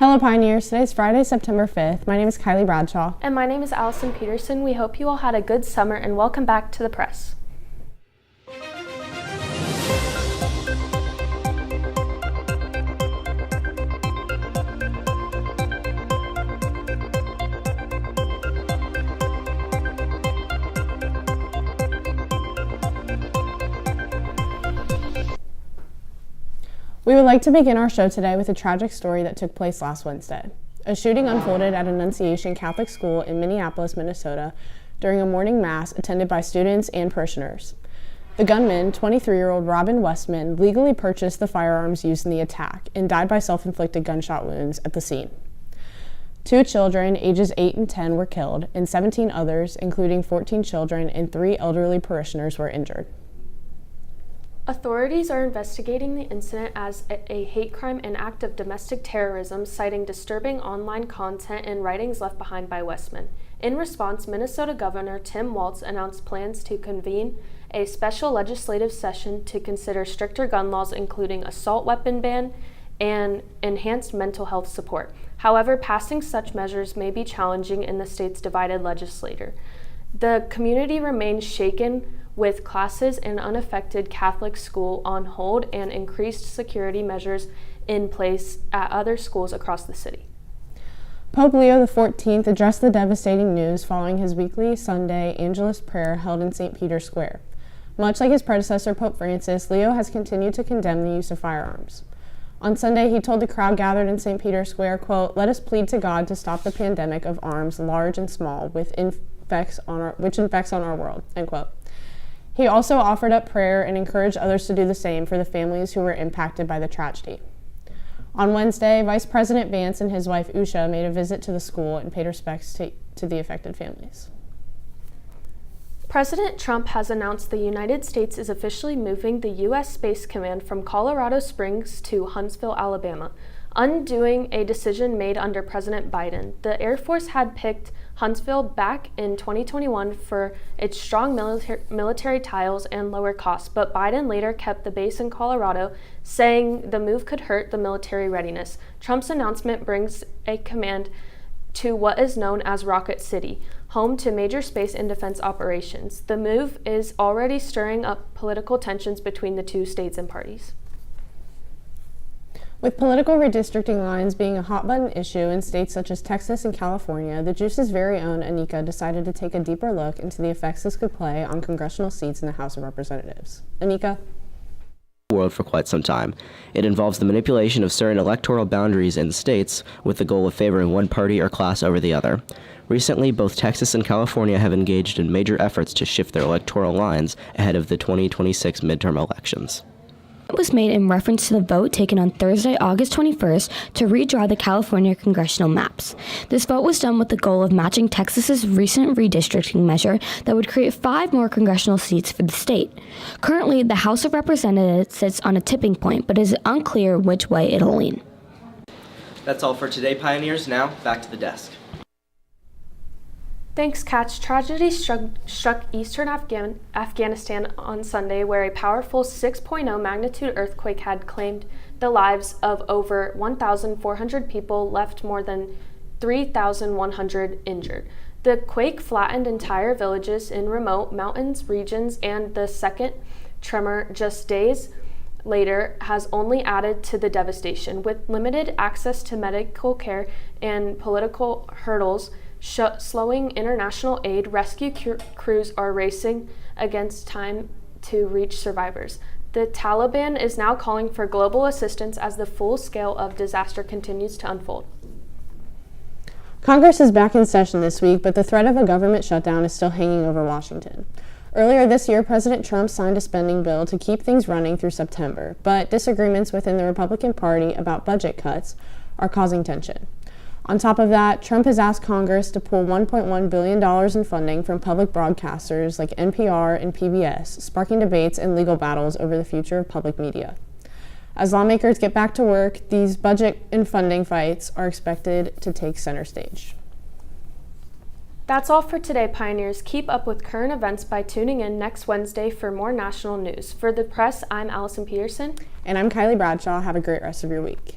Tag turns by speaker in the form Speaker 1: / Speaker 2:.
Speaker 1: Hello Pioneers, today's Friday, September 5th. My name is Kylie Bradshaw.
Speaker 2: And my name is Allison Peterson. We hope you all had a good summer and welcome back to the press.
Speaker 1: We would like to begin our show today with a tragic story that took place last Wednesday. A shooting unfolded at Annunciation Catholic School in Minneapolis, Minnesota, during a morning mass attended by students and parishioners. The gunman, 23-year-old Robin Westman, legally purchased the firearms used in the attack and died by self-inflicted gunshot wounds at the scene. 2 children, ages 8 and 10, were killed, and 17 others, including 14 children and 3 elderly parishioners, were injured.
Speaker 2: Authorities are investigating the incident as a hate crime and act of domestic terrorism, citing disturbing online content and writings left behind by Westman. In response, Minnesota Governor Tim Walz announced plans to convene a special legislative session to consider stricter gun laws, including assault weapon ban and enhanced mental health support. However, passing such measures may be challenging in the state's divided legislature. The community remains shaken, with classes in unaffected Catholic school on hold and increased security measures in place at other schools across the city.
Speaker 1: Pope Leo XIV addressed the devastating news following his weekly Sunday Angelus prayer held in St. Peter's Square. Much like his predecessor, Pope Francis, Leo has continued to condemn the use of firearms. On Sunday, he told the crowd gathered in St. Peter's Square, quote, "Let us plead to God to stop the pandemic of arms, large and small, which infects on our world," end quote. He also offered up prayer and encouraged others to do the same for the families who were impacted by the tragedy. On Wednesday, Vice President Vance and his wife Usha made a visit to the school and paid respects to the affected families.
Speaker 2: President Trump has announced the United States is officially moving the U.S. Space Command from Colorado Springs to Huntsville, Alabama, undoing a decision made under President Biden. The Air Force had picked Huntsville back in 2021 for its strong military ties and lower costs, but Biden later kept the base in Colorado, saying the move could hurt the military readiness. Trump's announcement brings a command to what is known as Rocket City, home to major space and defense operations. The move is already stirring up political tensions between the two states and parties.
Speaker 1: With political redistricting lines being a hot-button issue in states such as Texas and California, the Juice's very own Anika decided to take a deeper look into the effects this could play on congressional seats in the House of Representatives. Anika?
Speaker 3: World for quite some time. It involves the manipulation of certain electoral boundaries in states with the goal of favoring one party or class over the other. Recently, both Texas and California have engaged in major efforts to shift their electoral lines ahead of the 2026 midterm elections.
Speaker 4: It was made in reference to the vote taken on Thursday, August 21st, to redraw the California congressional maps. This vote was done with the goal of matching Texas's recent redistricting measure that would create 5 more congressional seats for the state. Currently, the House of Representatives sits on a tipping point, but it is unclear which way it'll lean.
Speaker 3: That's all for today, Pioneers. Now, back to the desk.
Speaker 2: Thanks, Katch. Tragedy struck eastern Afghanistan on Sunday, where a powerful 6.0 magnitude earthquake had claimed the lives of over 1,400 people, left more than 3,100 injured. The quake flattened entire villages in remote mountains regions, and the second tremor just days later has only added to the devastation. With limited access to medical care and political hurdles slowing international aid, rescue crews are racing against time to reach survivors. The Taliban is now calling for global assistance as the full scale of disaster continues to unfold.
Speaker 1: Congress is back in session this week, but the threat of a government shutdown is still hanging over Washington. Earlier this year, President Trump signed a spending bill to keep things running through September, but disagreements within the Republican Party about budget cuts are causing tension. On top of that, Trump has asked Congress to pull $1.1 billion in funding from public broadcasters like NPR and PBS, sparking debates and legal battles over the future of public media. As lawmakers get back to work, these budget and funding fights are expected to take center stage.
Speaker 2: That's all for today, Pioneers. Keep up with current events by tuning in next Wednesday for more national news. For the press, I'm Allison Peterson.
Speaker 1: And I'm Kylie Bradshaw. Have a great rest of your week.